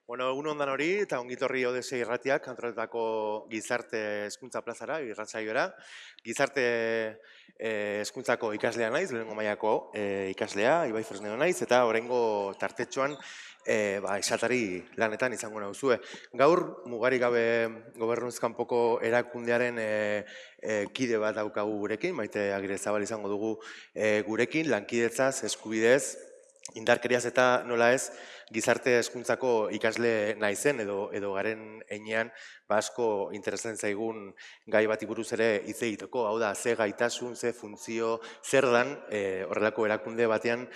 Bueno, egun ondan hori, eta ongitorri Odese irratiak antolatutako gizarte hezkuntza plazara, irratsaioera. Gizarte hezkuntzako ikaslea naiz, lehenengo mailako ikaslea, Ibai Fresnedo naiz, eta oraingo tartetxoan esatari lanetan izango nauzue. Gaur, mugarik gabe gobernuz kanpoko erakundearen kide bat daukagu gurekin, Maite Agirrezabal izango dugu gurekin, lankidetzaz, eskubidez, indarkeriaz eta nola ez, gizarte hezkuntzako ikasle naizen edo garen heinean asko interesatzen zaigun gai bati buruz ere hitz egiteko, hau da, ze gaitasun, ze funtzio, zer dan horrelako erakunde batean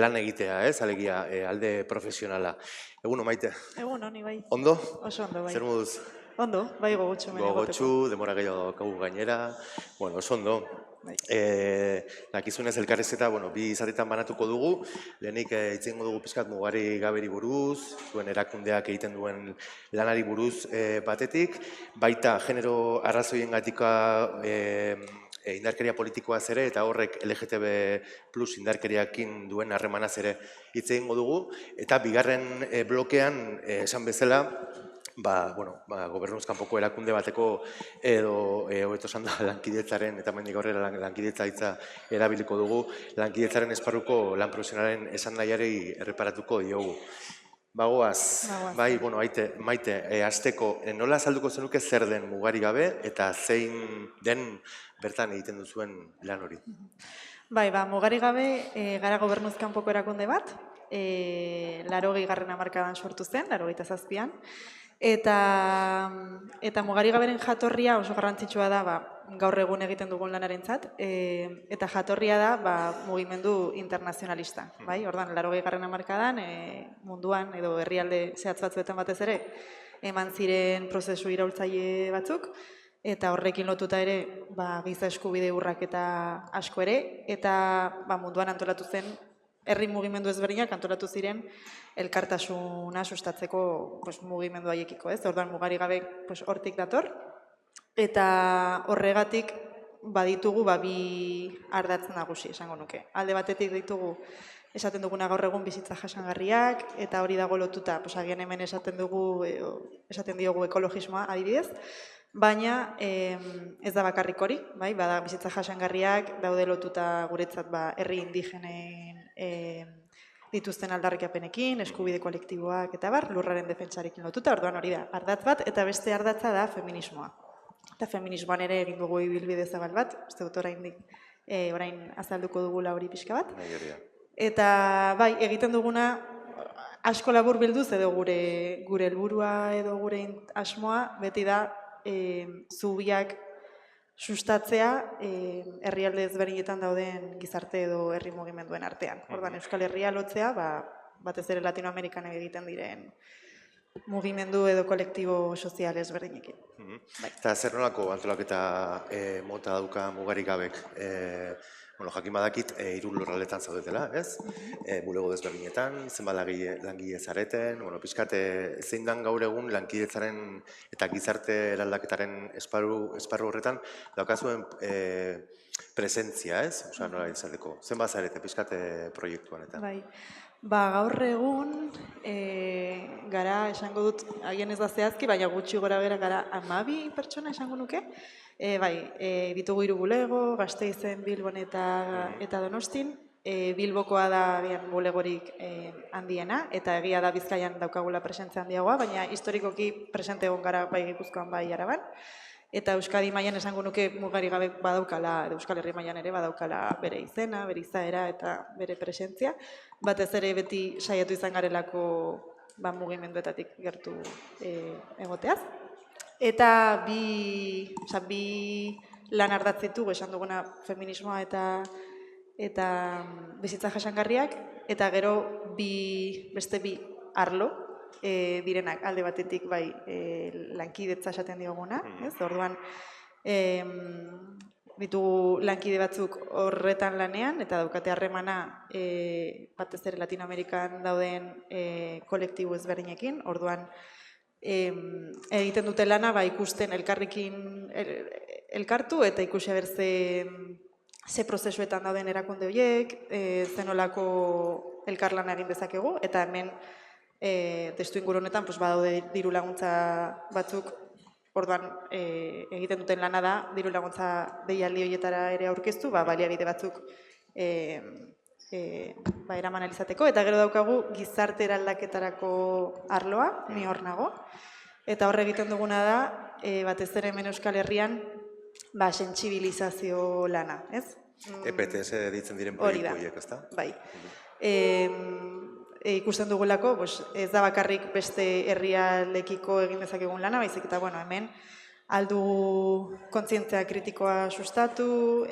lan egitea, alegia alde profesionala. Eguno, Maite. Eguno, ni bai. Ondo? Oso ondo, bai. Zer moduz? Ondo, bai gogotxu. Gogotxu, demora gehiago daukagu gainera. Bueno, oso ondo. Nakizunez elkarrezketa, bi izatetan banatuko dugu. Lehenik itzengo dugu pizkat mugari gaberi buruz, zuen erakundeak egiten duen lanari buruz batetik. Baita genero arrazoiengatika indarkeria politikoaz ere, eta horrek LGTB plus indarkeriakin duen harremanaz ere hitz egingo dugu. Eta bigarren blokean, esan bezala, gobernuz kanpoko erakunde bateko edo hobeto esan da lankidetzaren eta mendik aurrera lankidetza hitza erabiliko dugu, lankidetzaren esparruko lan profesionalen esan nahiari erreparatuko diogu. Bagoaz, Maite, hasteko nola azalduko zenuke zer den mugari gabe eta zein den bertan egiten duzuen lan hori? Mugari gabe gara gobernuz kanpoko erakunde bat, 80. hamarkadan sortu zen, 87an, eta mugari gaberen jatorria oso garrantzitsua da gaur egun egiten dugun lanarentzat, eta jatorria da mugimendu internazionalista. Ordan, 80. hamarkadan munduan edo herrialde zehatz batzuetan batez ere eman ziren prozesu iraultzaile batzuk, eta horrekin lotuta ere giza eskubide urraketa asko ere, eta munduan antolatu zen herri mugimendu ezberdinak antolatu ziren elkartasuna sustatzeko mugimendu haiekiko, ez? Orduan mugari gabe hortik dator, eta horregatik baditugu bi ardatz nagusi, esango nuke. Alde batetik ditugu esaten duguna gaur egun bizitza jasangarriak, eta hori dago lotuta, agian hemen esaten diogu ekologismoa adibidez, baina ez da bakarrik hori, bada bizitza jasangarriak daude lotuta guretzat herri indigenen dituzten aldarrikapenekin, eskubide kolektiboak eta lurraren defentsarekin lotuta, orduan hori da ardatz bat, eta beste ardatza da feminismoa. Eta feminismoan ere egin dugu ibilbide zabal bat, uste dut orain azalduko dugula hori pixka bat. Eta egiten duguna asko labur bilduz edo gure helburua edo gure asmoa beti da zubiak sustatzea herrialde ezberdinetan dauden gizarte edo herri mugimenduen artean. Orduan Euskal Herria lotzea, batez ere Latinoamerikan egiten diren mugimendu edo kolektibo sozial ezberdinekin. Eta zer nolako antolaketa mota dauka mugarik gabek? Jakin badakit, 3 lurraldetan zaudetela, ez? Bulego desberdinetan, zenbat langile zareten, pixkat, zein dan gaur egun lankidetzaren eta gizarte eraldaketaren esparru horretan daukazuen presentzia, ez? Osa, nola izateko. Zenbat zarete pixkat proiektuan eta? Gaur egun gara, esango dut, agian ez da zehazki, baina gutxi gora bera gara 12 pertsona esango nuke. Ditugu 3 bulego, Gasteizen, Bilbon eta Donostin. Bilbokoa da bulegorik handiena, eta egia da Bizkaian daukagula presentzia handiagoa, baina historikoki presente egon gara bai Gipuzkoan bai Araban. Eta Euskadi mailan esango nuke mugari gabe badaukala, Euskal Herri mailan ere badaukala bere izena, bere izaera eta bere presentzia. Batez ere beti saiatu izan garelako mugimenduetatik gertu egoteaz. Eta bi lan ardatz ditugu, esan duguna feminismoa eta bizitza jasangarriak, eta gero beste bi arlo direnak alde batetik lankidetza esaten dioguna, ez? Orduan ditugu lankide batzuk horretan lanean, eta daukate harremana batez ere Latinoamerikan dauden kolektibo ezberdinekin, orduan egiten dute lana ikusten elkarrekin elkartu eta ikusi ze prozesuetan dauden erakunde horiek, zenolako elkarlana egin dezakegu, eta hemen testu inguru honetan badaude diru laguntza batzuk, orduan egiten duten lana da, diru laguntza deialdi horietara ere aurkeztu, baliabide batzuk eraman alizateko, eta gero daukagu gizarte eraldaketarako arloa, ni hor nago, eta hor egiten duguna da, batez ere hemen Euskal Herrian, sentsibilizazio lana, ez? EPTS ditzen diren proiektu horiek, ezta? Bai. Ikusten dugulako, ez da bakarrik beste herrialekiko egin dezakegun lana, baizik eta, hemen aldu kontzientzia kritikoa sustatu,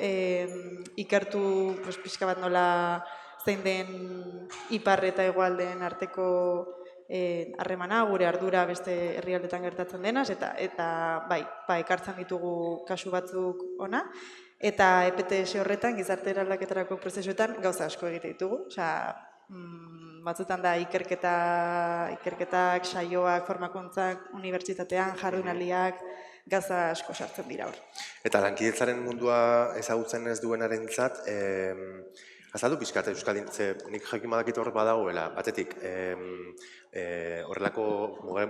ikertu pixka bat nola zein den ipar eta hegoaldeen arteko harremana, gure ardura beste herrialdetan gertatzen denaz, eta ekartzen ditugu kasu batzuk ona, eta EPTS horretan, gizarte eraldaketarako prozesuetan, gauza asko egite ditugu. Batzutan da ikerketak, saioak, formakuntzak, unibertsitatean, jardunaldiak, gauza asko sartzen dira hor. Eta lankidetzaren mundua ezagutzen ez duenarentzat, azaldu pixkat Euskadin, nik jakin badakit hor badagoela, batetik, horrelako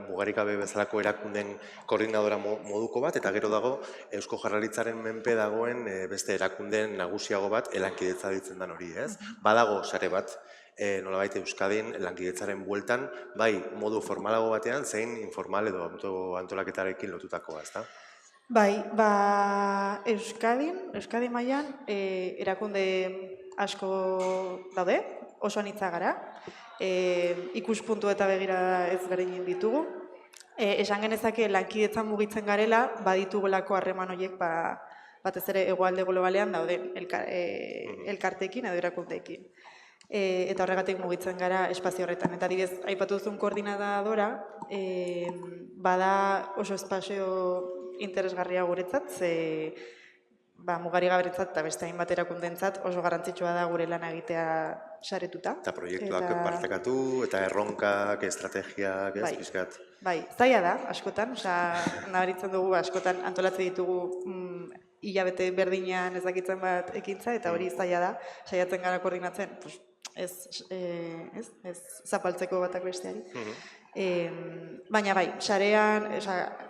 mugarikabe bezalako erakunden koordinadora moduko bat, eta gero dago Eusko Jaurlaritzaren menpe dagoen beste erakunden nagusiago bat lankidetza ditzen den hori, ez? Badago sare bat, nolabait Euskadin lankidetzaren bueltan, bai modu formalago batean, zein informal edo antolaketarekin lotutakoa, ezta? Bai, Euskadi mailan erakunde asko daude, oso anitza gara, ikuspuntu eta begirada ezberdin ditugu. Esan genezake lankidetzan mugitzen garela, baditugulako harreman horiek batez ere hegoalde globalean dauden elkarteekin edo erakundeekin. Eta horregatik mugitzen gara espazio horretan. Eta adibidez, aipatu duzun koordinadora, bada oso espazio interesgarria guretzat, mugarigaberetzat eta beste hainbat erakundentzat oso garrantzitsua da gure lana egitea saretuta. Eta proiektuak partekatu, eta erronkak, estrategiak, ez pixkat? Bai, zaila da, askotan, nabaritzen dugu, askotan antolatzen ditugu hilabete berdinean ezakitzen bat ekintza, eta hori zaila da, saiatzen gara koordinatzen, ez zapaltzeko batak besteari. Baina sarean,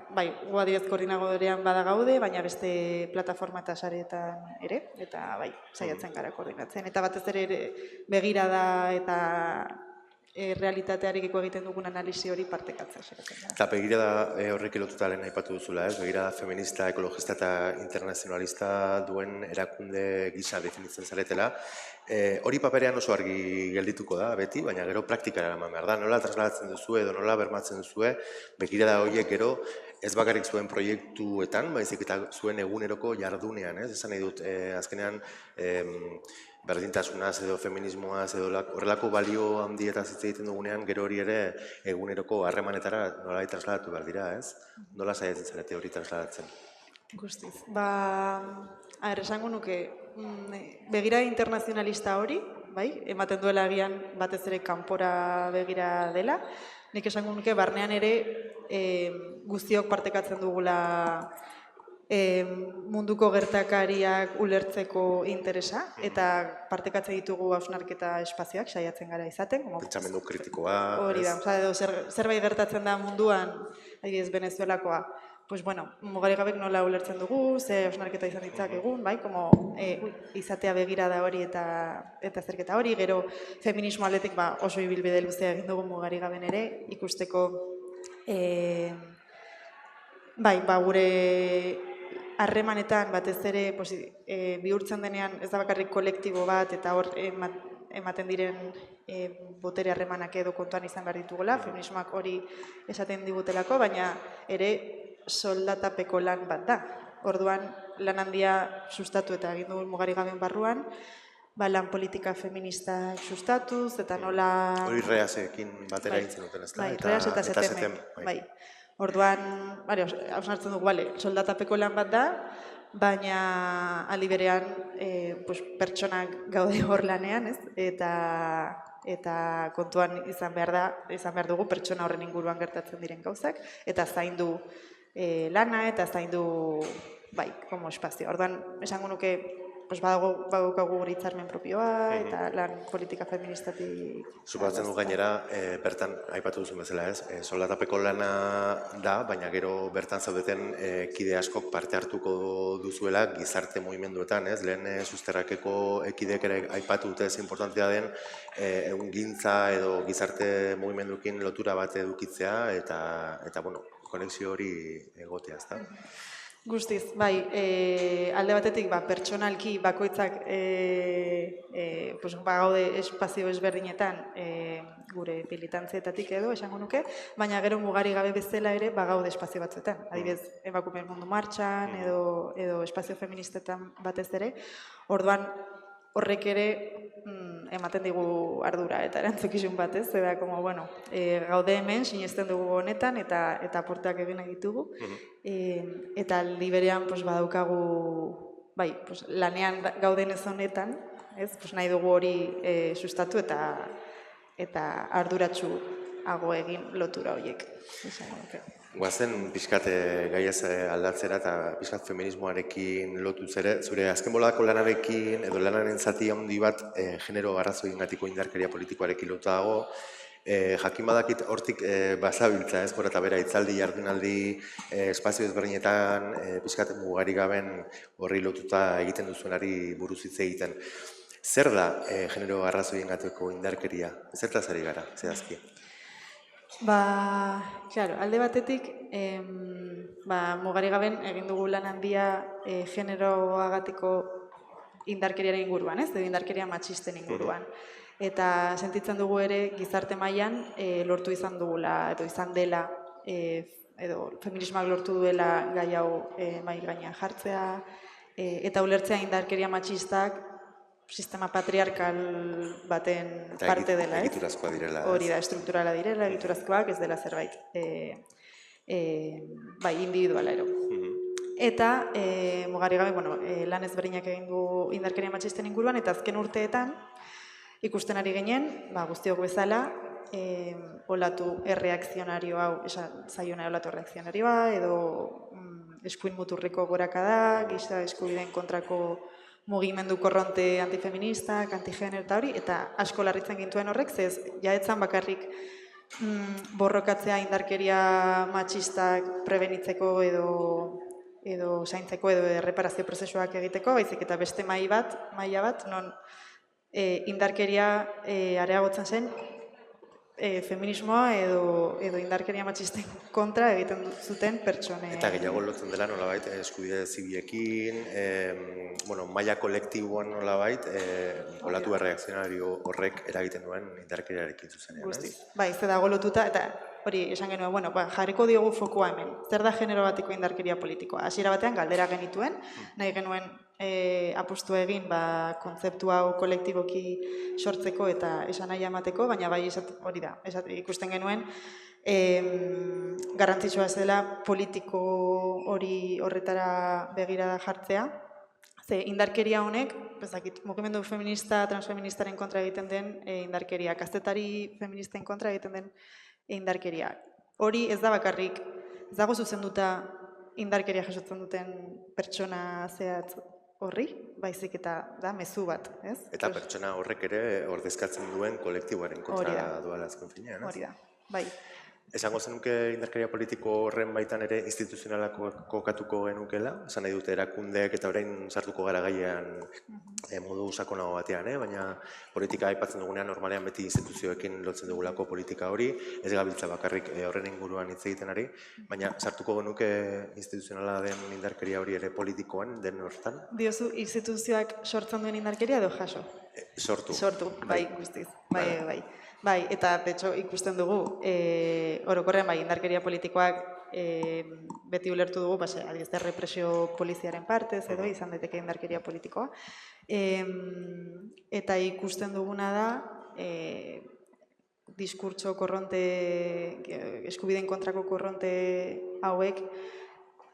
gu adibidez koordinadorean bada gaude, baina beste plataforma eta sareetan ere, eta saiatzen gara koordinatzen. Eta batez ere begirada eta realitatearekiko egiten dugun analisi hori partekatzen. Eta begirada horrek lotuta lehen aipatu duzula, begirada feminista, ekologista eta internazionalista duen erakunde gisa definitzen zaretela. Hori paperean oso argi geldituko da, beti, baina gero praktikara eman behar da. Nola trasladatzen duzue edo nola bermatzen duzue, begirada horiek gero ez bakarrik zuen proiektuetan, baizik eta zuen eguneroko jardunean, ez? Esan nahi dut, azkenean berdintasunaz edo feminismoaz edo horrelako balio handietaz hitz egiten dugunean, gero hori ere eguneroko harremanetara nola trasladatu behar dira, ez? Nola saiatzen zarete hori trasladatzen? Guztiz. Esango nuke, begira internazionalista hori, ematen duela agian batez ere kanpora begira dela, nik esango nuke barnean ere guztiok partekatzen dugula munduko gertakariak ulertzeko interesa, eta partekatzen ditugu hausnarketa espazioak saiatzen gara izaten. Pentsamendu kritikoa. Hori da, edo zerbait gertatzen da munduan, adibidez Venezuelakoa, mugarigabek nola ulertzen dugu, ze hausnarketa izan ditzakegun, izatea begirada hori eta zerketa hori, gero feminismo aldetik oso ibilbide luzea egin dugu mugarigaben ere, ikusteko gure harremanetan batez ere bihurtzen denean ez da bakarrik kolektibo bat eta hor ematen diren botere harremanak edo kontuan izan behar ditugula, feminismoak hori esaten digutelako, baina ere soldatapeko lan bat da. Orduan lan handia sustatu eta egin dugu mugarigaben barruan, lan politika feminista sustatuz eta nola... Hori reasekin batera egiten duten, ez da? Reas eta zetem. Orduan, hausnartzen dugu, soldatapeko lan bat da, baina aldi berean pertsonak gaude hor lanean, eta kontuan izan behar dugu pertsona horren inguruan gertatzen diren gauzak, eta zaindu lana, eta zaindu, como espazio. Orduan, esango nuke, badaukagu gure hitzarmen propioa, eta lan politika feministatik... Suposatzen du gainera, bertan, aipatu duzun bezala ez, soldatapeko lana da, baina gero bertan zaudeten kide askok parte hartuko duzuela gizarte mugimenduetan, ez? Lehen Susterrakeko kideek ere aipatu dute ez importantea den ehungintza edo gizarte mugimenduekin lotura bat edukitzea eta bueno, konexio hori egotea, ezta? Guztiz, bai, alde batetik pertsonalki bakoitzak gaude espazio ezberdinetan gure militantzietatik edo, esango nuke, baina gero mugari gabe bezala ere gaude espazio batzuetan. Adibidez, emakumeen mundu martxan edo espazio feministetan batez ere. Orduan, horrek ere ematen digu ardura eta erantzukizun batez, eta gaude hemen, sinesten dugu honetan eta aporteak egin ditugu. Eta aldi berean badaukagu, lanean gauden ez honetan, nahi dugu hori sustatu eta arduratsuago egin lotura horiek. Guazen pixkat gaiaz aldatzera eta pixkat feminismoarekin lotu zure azken boladako lanarekin edo lanaren zati handi bat genero arrazoiengatiko indarkeria politikoarekin lotu dago. Jakin badakit hortik bazabiltza ez, gora eta bera itzaldi, jardunaldi, espazio ezberdinetan, pixkat mugari gaben horri lotuta egiten duzuenari buruz hitz egiten. Zer da genero arrazoiengatiko indarkeria? Zertaz ari gara, zehazki? Alde batetik, mugari gaben egin dugu lan handia generoagatiko indarkeriaren inguruan, edo indarkeria matxisten inguruan. Eta sentitzen dugu ere gizarte mailan lortu izan dugula, edo izan dela, edo feminismoak lortu duela gai hau mahai gainean jartzea, eta ulertzea indarkeria matxistak sistema patriarkal baten parte dela, ez? Egiturazkoa direla. Hori da, estrukturala direla, egiturazkoak ez dela zerbait individuala ero. Eta, mugari gabe, lan ezberdinak egin du indarkeria matxisten inguruan, eta azken urteetan, ikusten ari ginen, guztiok bezala, olatu erreakzionario hau, esan zaiona olatu erreakzionarioa, edo eskuin muturriko gorakada, giza eskubideen kontrako mugimendu korronte antifeministak, antigener eta hori, eta asko larritzen gintuen horrek, zez, jaetzan bakarrik borrokatzea indarkeria matxistak prebenitzeko edo zaintzeko edo erreparazio prozesuak egiteko, baizik eta beste maila bat, non indarkeria areagotzen zen feminismoa edo indarkeria matxisten kontra egiten zuten pertsonen. Eta gehiago lotzen dela nolabait eskubide zibilekin, maila kolektiboan nolabait, olatu erreakzionario horrek eragiten duen indarkeriarekin zuzenean, ez? Bai, ze dago lotuta, eta hori esan genuen, jarriko diogu fokua hemen. Zer da genero batiko indarkeria politikoa? Hasiera batean galdera genituen, nahi genuen apustu egin kontzeptu hau kolektiboki sortzeko eta esan nahi emateko, baina bai hori da, ikusten genuen garrantzitsua zela politiko hori horretara begirada jartzea. Ze indarkeria honek, mugimendu feminista, transfeministaren kontra egiten den indarkeria, kazetari feministen kontra egiten den indarkeria. Hori ez da bakarrik, ez dago zuzenduta indarkeria jasotzen duten pertsona zehatz horri, baizik eta da mezu bat, ez? Eta pertsona horrek ere ordezkatzen duen kolektiboaren kontra doala azken finean, ez? Hori da, bai. Esango zenuke indarkeria politiko horren baitan ere instituzionalak kokatuko genukela? Esan nahi dute erakundeek eta orain sartuko gara gaian modu sakonago batean, baina politika aipatzen dugunean normalean beti instituzioekin lotzen dugulako politika hori, ez gabiltza bakarrik horren inguruan hitz egiten ari, baina sartuko genuke instituzionala den indarkeria hori ere politikoan den hortan? Diozu, instituzioak sortzen duen indarkeria edo jaso? Sortu. Sortu, bai, guztiz. Bai. Bai, eta betxo ikusten dugu, orokorrean indarkeria politikoak beti ulertu dugu, adibidez, represio poliziaren partez edo izan daiteke indarkeria politikoa. Eta ikusten duguna da, diskurtso korronte, eskubideen kontrako korronte hauek,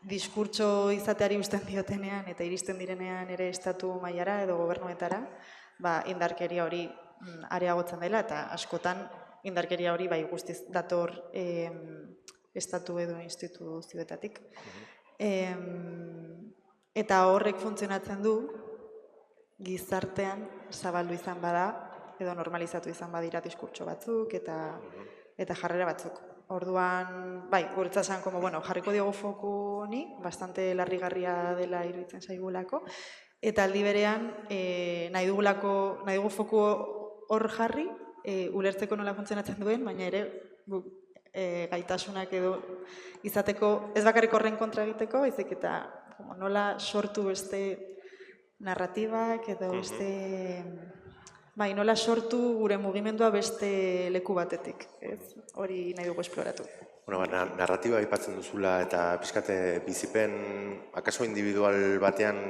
diskurtso izateari usten diotenean eta iristen direnean ere estatu mailara edo gobernuetara, indarkeria hori areagotzen dela, eta askotan indarkeria hori guztiz dator estatu edo instituzioetatik. Eta horrek funtzionatzen du, gizartean zabaldu izan bada, edo normalizatu izan badira diskurtso batzuk eta jarrera batzuk. Orduan, bai, guretzat esan, bueno, jarriko diogu foku honi, bastante larrigarria dela iruditzen zaigulako, eta aldi berean nahi dugu foku hor jarri, ulertzeko nola funtzionatzen duen, baina ere guk gaitasunak edo izateko, ez bakarrik horren kontra egiteko, baizik eta nola sortu beste narratibak edo beste, bai, nola sortu gure mugimendua beste leku batetik, ez? Hori nahi dugu esploratu. Bueno, narratiba aipatzen duzula eta pixkate bizipen akaso individual batean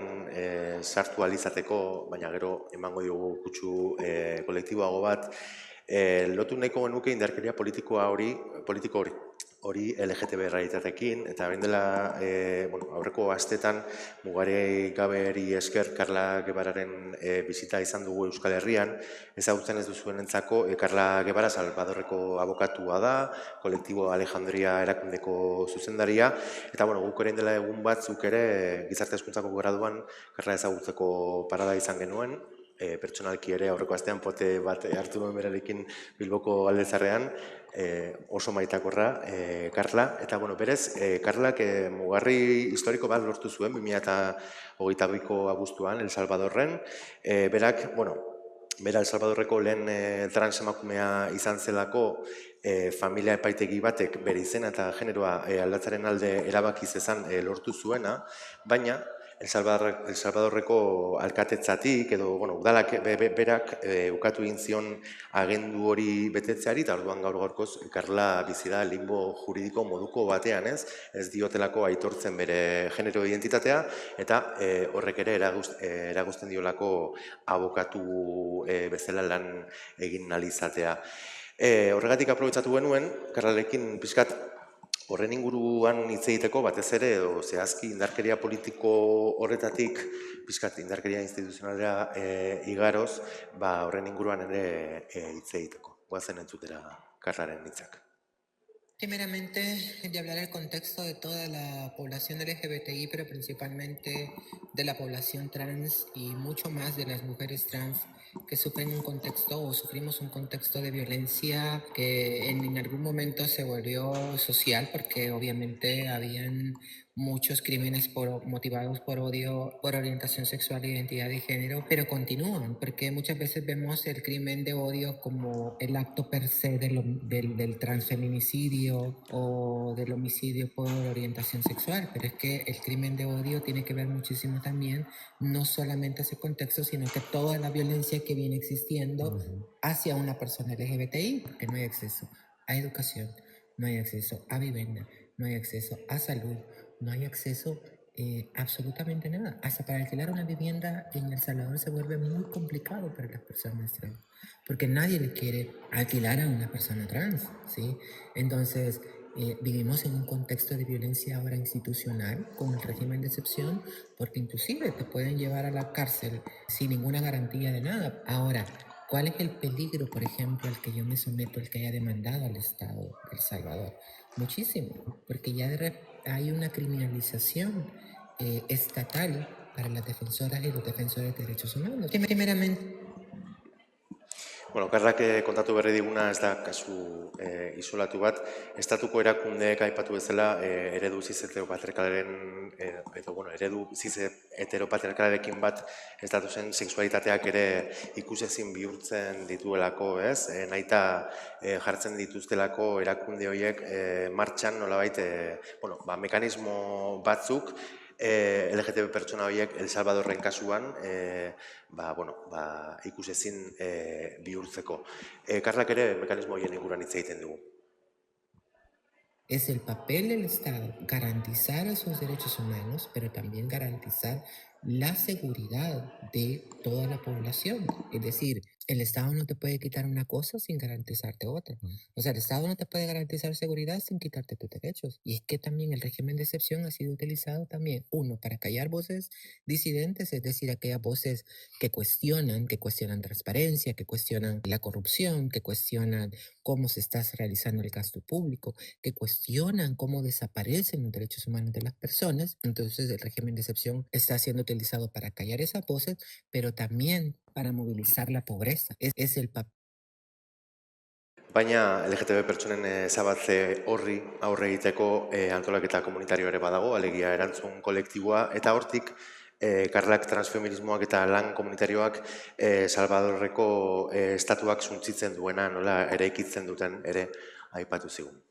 sartu alizateko, baina gero emango diogu kutsu kolektiboago bat, lotu nahiko genuke indarkeria politiko hori LGTB realitatekin, eta bain dela aurreko astetan mugari gaberi esker Carla Guevararen bizita izan dugu Euskal Herrian, ezagutzen ez duzuenentzako Carla Guevara Salvadorreko abokatua da, kolektibo Alejandria erakundeko zuzendaria, eta guk orain dela egun batzuk ere gizarte hezkuntzako graduan Carla ezagutzeko parada izan genuen, pertsonalki ere aurreko astean pote bat hartu nuen berarekin Bilboko Aldezarrean, oso maitakorra, Carla, eta berez, Carlak mugarri historiko bat lortu zuen 2022ko abuztuan El Salvadorren, berak, bera El Salvadorreko lehen transemakumea izan zelako familia epaitegi batek bere izena eta generoa aldatzaren alde erabaki zezan lortu zuena, baina El Salvadorreko alkatetzatik edo udalak berak ukatu egin zion agendu hori betetzeari, eta orduan gaur-gaurkoz Carla bizi da limbo juridiko moduko batean, ez diotelako aitortzen bere genero identitatea, eta horrek ere eragozten diolako abokatu bezala lan egin ahal izatea. Horregatik aprobetxatu genuen, Carlarekin pixkat horren inguruan hitz egiteko batez ere, edo zehazki indarkeria politiko horretatik, pixkat indarkeria instituzionalera igaroz, horren inguruan ere hitz egiteko. Goazen entzutera Carlaren hitzak. Primeramente, de hablar del contexto de toda la población LGBTI, pero principalmente de la población trans y mucho más de las mujeres trans que sufren un contexto o sufrimos un contexto de violencia que en algún momento se volvió social porque obviamente habían muchos crímenes motivados por odio, por orientación sexual e identidad de género, pero continúan porque muchas veces vemos el crimen de odio como el acto per se del transfeminicidio o del homicidio por orientación sexual, pero es que el crimen de odio tiene que ver muchísimo también, no solamente ese contexto, sino que toda la violencia que viene existiendo hacia una persona LGBTI, porque no hay acceso a educación, no hay acceso a vivienda, no hay acceso a salud, no hay acceso absolutamente nada. Hasta para alquilar una vivienda en El Salvador se vuelve muy complicado para las personas trans, porque nadie le quiere alquilar a una persona trans, ¿sí? Entonces, vivimos en un contexto de violencia ahora institucional con el régimen de excepción, porque inclusive te pueden llevar a la cárcel sin ninguna garantía de nada. Ahora, ¿cuál es el peligro, por ejemplo, al que yo me someto, el que haya demandado al Estado de El Salvador? Muchísimo, porque ya hay una criminalización estatal para las defensoras y los defensores de derechos humanos. Primeramente, Carlak kontatu berri diguna ez da kasu isolatu bat, estatuko erakundeek aipatu bezala eredu ziz-heteropatriarkalaren eredu ziz-heteropatriarkalarekin bat ez datozen sexualitateak ere ikusezin bihurtzen dituelako, ez? Nahita jartzen dituztelako erakunde horiek martxan nolabait mekanismo batzuk LGTB pertsona horiek El Salvadorren kasuan ikusezin bihurtzeko. Carlak ere mekanismo horien inguruan hitz egiten dugu. Es el papel del Estado garantizar esos derechos humanos, pero también garantizar la seguridad de toda la población. Es decir, El Estado no te puede quitar una cosa sin garantizarte otra. O sea, el Estado no te puede garantizar seguridad sin quitarte tus derechos. Y es que también el régimen de excepción ha sido utilizado también, uno, para callar voces disidentes, es decir, aquellas voces que cuestionan transparencia, que cuestionan la corrupción, que cuestionan cómo se está realizando el gasto público, que cuestionan cómo desaparecen los derechos humanos de las personas. Entonces, el régimen de excepción está siendo utilizado para callar esas voces, pero también para movilizar la pobreza. Es el papel. Baina LGTB pertsonen ezabatze horri aurre egiteko antolaketa komunitario ere badago, alegia erantzun kolektiboa, eta hortik Karlak transfeminismoak eta lan komunitarioak Salvadorreko estatuak suntzitzen duena, nola eraikitzen duten ere aipatu zigun.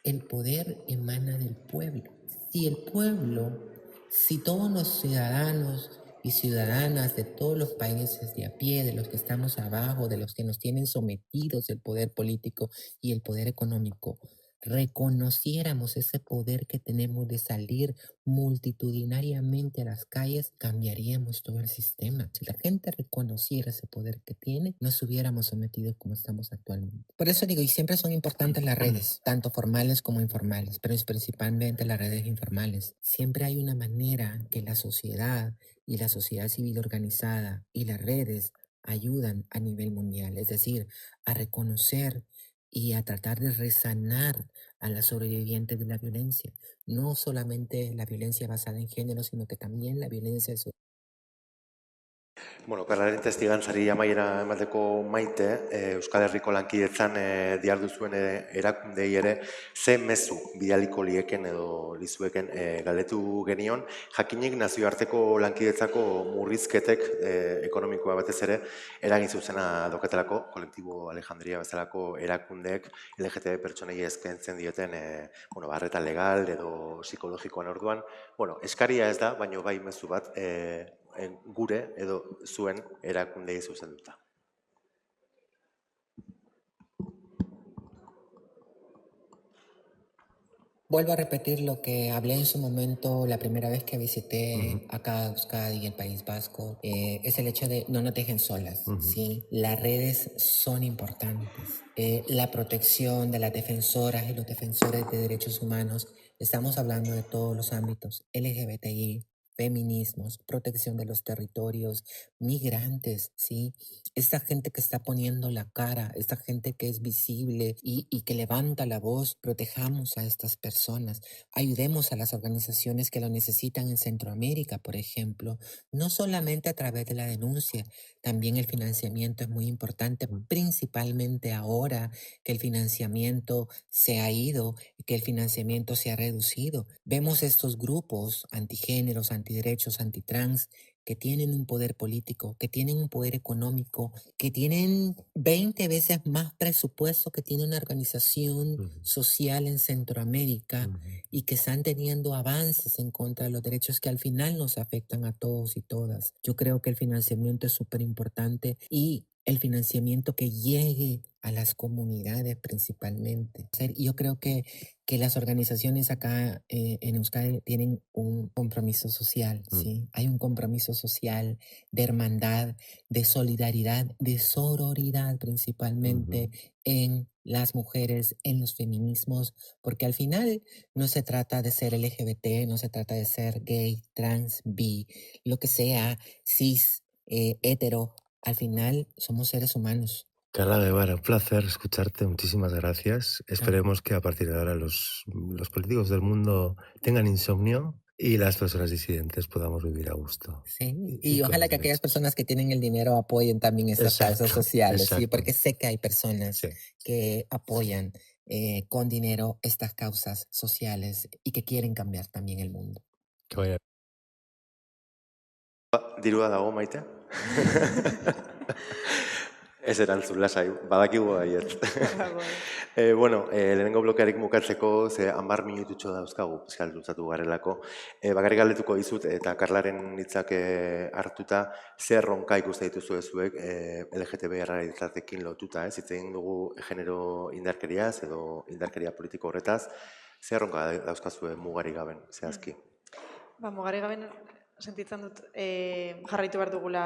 El poder emana del pueblo. Si el pueblo, si todos los ciudadanos y ciudadanas de todos los países de a pie, de los que estamos abajo, de los que nos tienen sometidos el poder político y el poder económico, reconociéramos ese poder que tenemos de salir multitudinariamente a las calles, cambiaríamos todo el sistema. Si la gente reconociera ese poder que tiene, no estuviéramos sometidos como estamos actualmente. Por eso digo, y siempre son importantes las redes, tanto formales como informales, pero es principalmente las redes informales. Siempre hay una manera que la sociedad y la sociedad civil organizada y las redes ayudan a nivel mundial, es decir, a reconocer y a tratar de resanar a las sobrevivientes de la violencia. No solamente la violencia basada en género, sino que también la violencia Bueno, Karlaren testigantzari amaiera emateko Maite, Euskal Herriko lankidetzan diardu zuen erakundei ere ze mezu bidaliko lieken edo lizueken galdetu genion, jakinik nazioarteko lankidetzako murrizketek ekonomikoa batez ere eragin zuzena doketelako, kolektibo Alejandria bezalako erakundeek LGTB pertsonei eskaintzen dioten arreta legal edo psikologikoan orduan. Eskaria ez da, baino bai mezu bat gure edo zuen erakundei zuzenduta. Vuelvo a repetir lo que hablé en su momento la primera vez que visité acá Euskadi y el País Vasco, es el hecho de no nos dejen solas, ¿sí? Las redes son importantes. La protección de las defensoras y los defensores de derechos humanos, estamos hablando de todos los ámbitos, LGBTI, feminismos, protección de los territorios, migrantes, ¿sí? Esta gente que está poniendo la cara, esta gente que es visible y que levanta la voz, protejamos a estas personas, ayudemos a las organizaciones que lo necesitan en Centroamérica, por ejemplo, no solamente a través de la denuncia, también el financiamiento es muy importante, principalmente ahora que el financiamiento se ha ido, que el financiamiento se ha reducido. Vemos estos grupos antigéneros, antiderechos, antitrans, que tienen un poder político, que tienen un poder económico, que tienen 20 veces más presupuesto que tiene una organización social en Centroamérica y que están teniendo avances en contra de los derechos que al final nos afectan a todos y todas. Yo creo que el financiamiento es súper importante y el financiamiento que llegue a las comunidades principalmente. Yo creo que las organizaciones acá en Euskadi tienen un compromiso social, ¿sí? Hay un compromiso social de hermandad, de solidaridad, de sororidad principalmente en las mujeres, en los feminismos, porque al final no se trata de ser LGBT, no se trata de ser gay, trans, bi, lo que sea, cis, hetero, al final somos seres humanos. Carla Guevara, un placer escucharte, muchísimas gracias. Esperemos que a partir de ahora los políticos del mundo tengan insomnio y las personas disidentes podamos vivir a gusto. Sí, y ojalá que aquellas personas que tienen el dinero apoyen también estas causas sociales, ¿sí? Porque sé que hay personas que apoyan con dinero estas causas sociales y que quieren cambiar también el mundo. Que vaya. Dirua dago, Maite? Ez erantzun, lasai, badakigu baiet. Lehenengo blokearik mukatzeko, ze 10 minututxo dauzkagu, pizkal lutzatu garelako. Bakarrik galdetuko dizut, eta Karlaren hitzak hartuta, zer ronka ikuste dituzu ezuek LGTB errealitatekin lotuta, hitz egin dugu genero indarkeriaz edo indarkeria politiko horretaz, zer ronka dauzkazue mugarik gaben, zehazki? Mugarik gaben sentitzen dut jarraitu behar dugula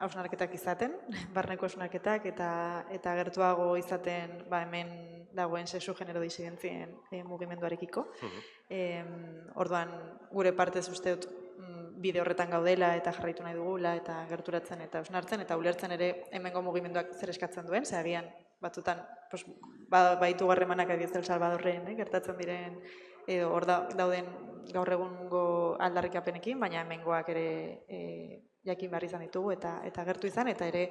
hausnarketak izaten, barneko hausnarketak eta gertuago izaten hemen dagoen sexu genero disidentzien mugimenduarekiko. Orduan, gure partez uste dut bide horretan gaudela eta jarraitu nahi dugula eta gerturatzen eta hausnartzen eta ulertzen ere hemengo mugimenduak zer eskatzen duen, ze agian batzutan baitu garremanak adibidez El Salvadorren gertatzen diren edo hor dauden gaur egungo aldarrikapenekin, baina hemengoak ere jakin behar izan ditugu eta gertu izan, eta ere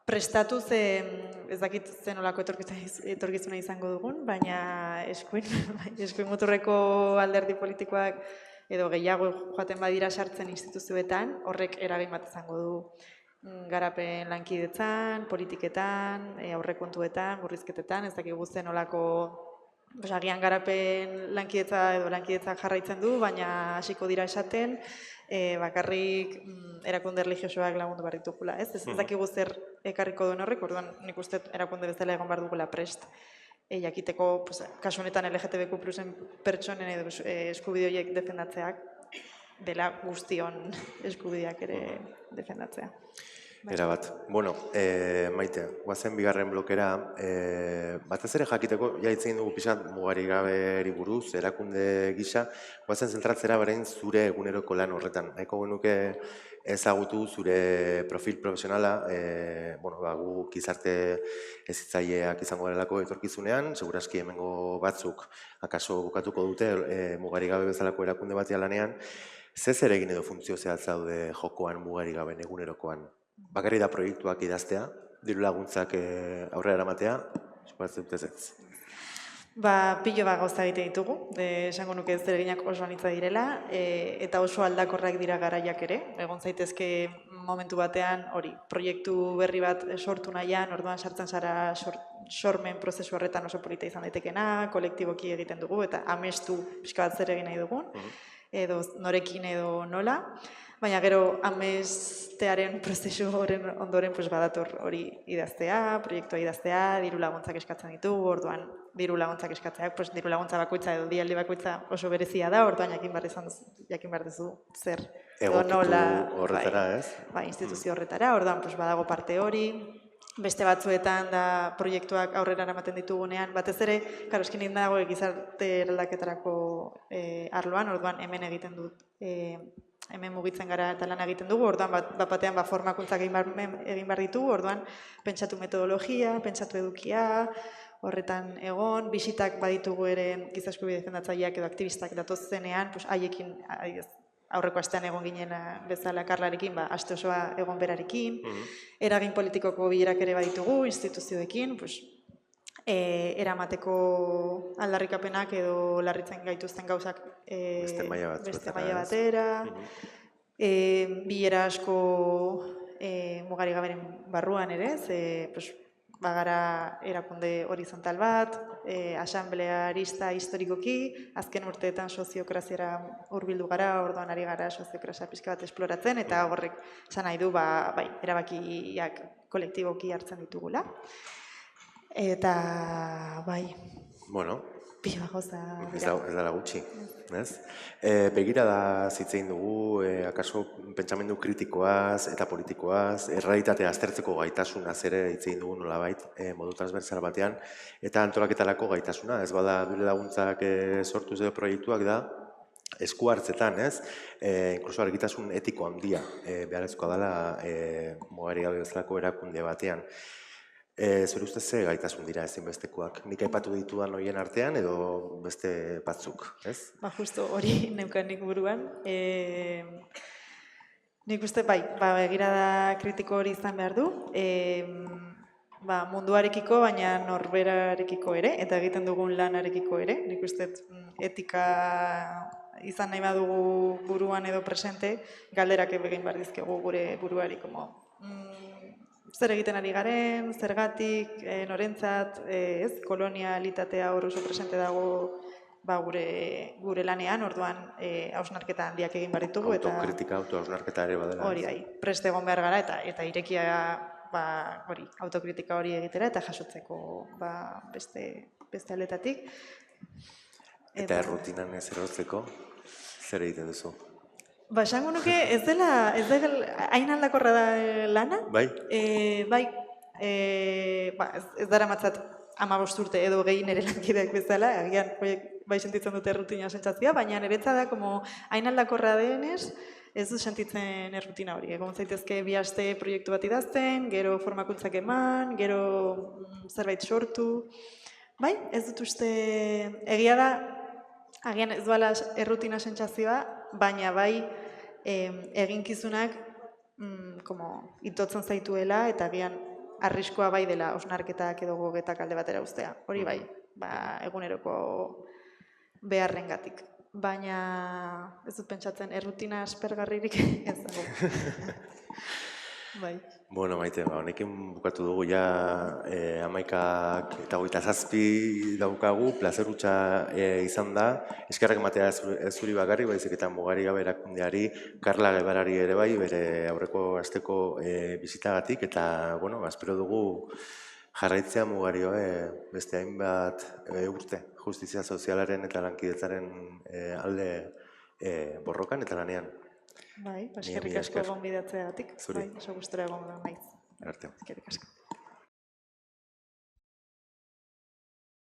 prestatu ez dakit zen olako etorkizuna izango dugun, baina eskuin muturreko alderdi politikoak edo gehiago joaten badira sartzen instituzioetan, horrek eragin bat izango du garapen lankidetzan, politiketan, aurrekontuetan, murrizketetan, ez dakigu zen olako agian garapen lankidetza jarraitzen du, baina hasiko dira esaten, bakarrik erakunde religiosoak lagundu behar ditugula, ez? Ez dakigu zer ekarriko duen horrek, orduan nik uste erakunde bezala egon behar dugula prest. Jakiteko, kasu honetan LGTBQ plusen pertsonen edo eskubide horiek defendatzeak, dela guztion eskubideak ere defendatzea. Era bat. Bueno, Maite, guazen bigarren blokera, batez ere jakiteko, hitzein dugu pixat mugarik gaberi buruz, erakunde gisa, guazen zentratzera berain zure eguneroko lan horretan. Nahiko genuke ezagutu zure profil profesionala, gu gizarte hezitzaileak izango garelako etorkizunean, seguraski hemengo batzuk akaso bukatuko dute mugarik gabe bezalako erakunde batia lanean, zer egin edo funtzio zehatz daude jokoan mugarik gaben egunerokoan? Bakarri da proiektuak idaztea, diru laguntzak aurrera eramatea, supatzen dut ez. Pilo bat gauza egite ditugu, esango nuke zereginak oso anitza direla, eta oso aldakorrak dira garaiak ere. Egon zaitezke momentu batean, proiektu berri bat sortu nahian, orduan sartzen zara sormen prozesu horretan oso polita izan daitekena, kolektiboki egiten dugu, eta amestu pixka bat zer egin nahi dugun, edo norekin edo nola. Baina gero amestearen prozesu horren ondoren badator hori idaztea, proiektua idaztea, diru laguntzak eskatzen ditugu, orduan diru laguntzak eskatzeak, diru laguntza bakoitza edo dialdi bakoitza oso berezia da, orduan jakin behar duzu zer edo nola horretara, ez? Instituzio horretara, orduan badago parte hori, beste batzuetan da proiektuak aurrera eramaten ditugunean, batez ere, eskin dago gizarte eraldaketarako arloan, orduan hemen egiten dut, hemen mugitzen gara eta lan egiten dugu, orduan batean formakuntzak egin behar ditugu, orduan pentsatu metodologia, pentsatu edukia, horretan egon, bisitak baditugu ere giza eskubide defendatzaileak edo aktivistak datozenean, haiekin aurreko astean egon ginen bezala Karlarekin, aste osoa egon berarekin, eragin politikoko bilerak ere baditugu, instituzioekin, eramateko aldarrikapenak edo larritzen gaituzten gauzak beste maila batera, bilera asko mugarik gaberen barruan ere, bagara erakunde horizontal bat, asamblearista historikoki, azken urteetan soziokraziara hurbildu gara, orduan ari gara soziokrazia pixka bat esploratzen, eta horrek esan nahi du, erabakiak kolektiboki hartzen ditugula. Eta, pila gauza. Ez dara gutxi, ez? Begira da zitzein dugu, akaso pentsamendu kritikoaz eta politikoaz, errealitatea aztertzeko gaitasuna ere hitzein dugu nolabait, modu transversal batean, eta antolaketarako gaitasuna, ez bada diru laguntzak sortuz edo proiektuak da, esku hartzetan, ez? Inkluso argitasun etiko handia beharrezkoa dela mugarik gabe bezalako erakunde batean. Zure ustez ze gaitasun dira ezinbestekoak? Nik aipatu ditudan horien artean edo beste batzuk, ez? Justo hori neukan nik buruan. Nik uste, begirada kritiko hori izan behar du. Munduarekiko, baina norberarekiko ere, eta egiten dugun lanarekiko ere. Nik uste etika izan nahi badugu buruan edo presente, galderak egin behar dizkegu gure buruari, zer egiten ari garen, zergatik, norentzat, kolonialitatea hor oso presente dago gure lanean, orduan hausnarketa handiak egin behar ditugu. Autokritika, autohausnarketa ere badela. Hori preste egon behar gara eta irekia autokritika hori egitera eta jasotzeko beste aletatik. Eta errutinan ez erortzeko, zer egiten duzu? Ba, esango nuke ez dela hain aldakorra da lana. Bai? Bai, ez dara matzat 15 urte edo gehi nire lankideak bezala, agian bai sentitzen dute errutina sentsazioa, baina niretzat da como hain aldakorra denez, ez du sentitzen errutina hori. Egon zaitezke 2 aste proiektu bat idazten, gero formakuntzak eman, gero zerbait sortu. Bai, ez dut uste egia da, agian ez duela errutina sentsazioa, baina bai eginkizunak itotzen zaituela eta agian arriskoa bai dela osnarketak edo gogetak alde batera uztea. Hori bai, eguneroko beharrengatik. Baina ez dut pentsatzen errutina aspergarririk ez dago. Bai. Bueno, Maite, honekin bukatu dugu ja 11:27 daukagu, plazer hutsa izan da. Eskerrak ematea ez zuri bakarrik, baizik eta mugari gabe erakundeari, Karla Gebarari ere bai, bere aurreko asteko bisitagatik, eta, bueno, espero dugu jarraitzea mugario beste hainbat urte justizia sozialaren eta lankidetzaren alde borrokan eta lanean. Bai, eskerrik asko gonbidatzeagatik. Bai, oso gustura egon naiz. Arte. Eskerrik asko.